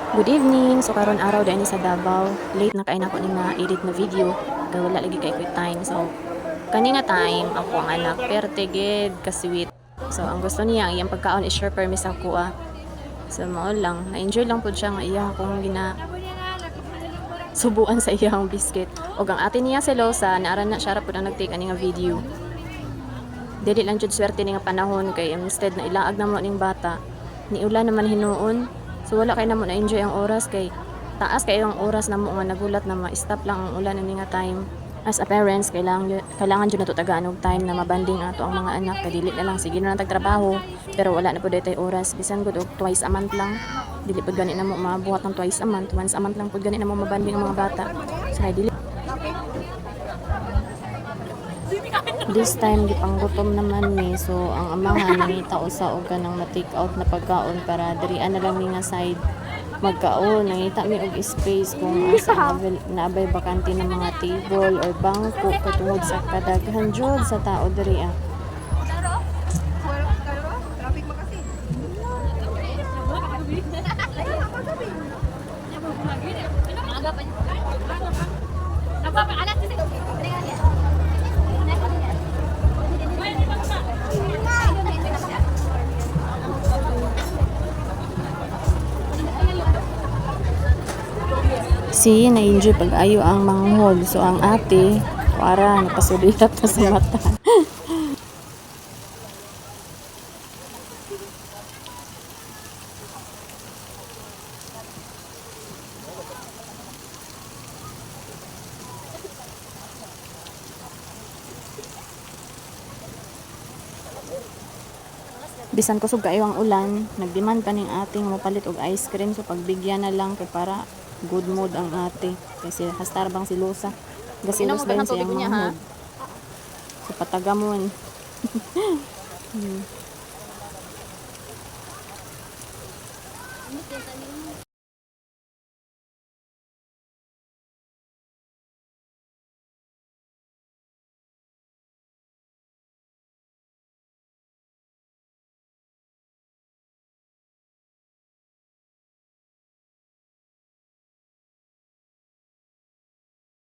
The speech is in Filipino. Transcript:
Good evening. So karon araw din sa Davao. Late na kain ako ning na-edit na video. Kaya wala lagi kay quick time. So kani nga time ako ang anak perte gid ka sweet. So ang gusto niya iyang pagkaon is share permis ako So mao lang, na-enjoy lang pud siya nga iyang kung gina subuan sa iyang biscuit. Og ang ate niya selosa naara na siya ra pud ang nag-take ani nga video. Dili lang jud swerte ni nga panahon kay instead na ilaag na mo ning bata. Ni ulan naman hinuon. So wala kay namo na enjoy ang oras kay taas kay ang oras namo nga nagulat na ma-stop lang ang ulan ani nga time. As a parents, kailangan jud nato tagaan og time na mabanding ato ang mga anak kay dili na lang sige na lang tagtrabaho pero wala na pud tay oras bisan gud og twice a month lang. Dili pud gani namo mabuhat ng twice a month, once a month lang pud gani namo mabanding ang mga bata. So dili this time gipanggutom naman ni so ang amahan nangita usa og kanang ma-take out na pagkaon para dirian na lang mi nga side magkaon nangita mi og space kung asa naabay bakante ng mga table or bangko katungod sa kadaghan jud sa tao diri Traffic mo kasi. si na-enjoy pag-ayo ang manghod so ang ate para napasulirat na sa mata. Bisan kusog kayo ang ulan, nagdemand pa ning ating mapalit og ice cream so pagbigyan na lang kay para good mood ang ate kasi hastarbang si Losa gasilos ba yun siyang manghod so patagamon.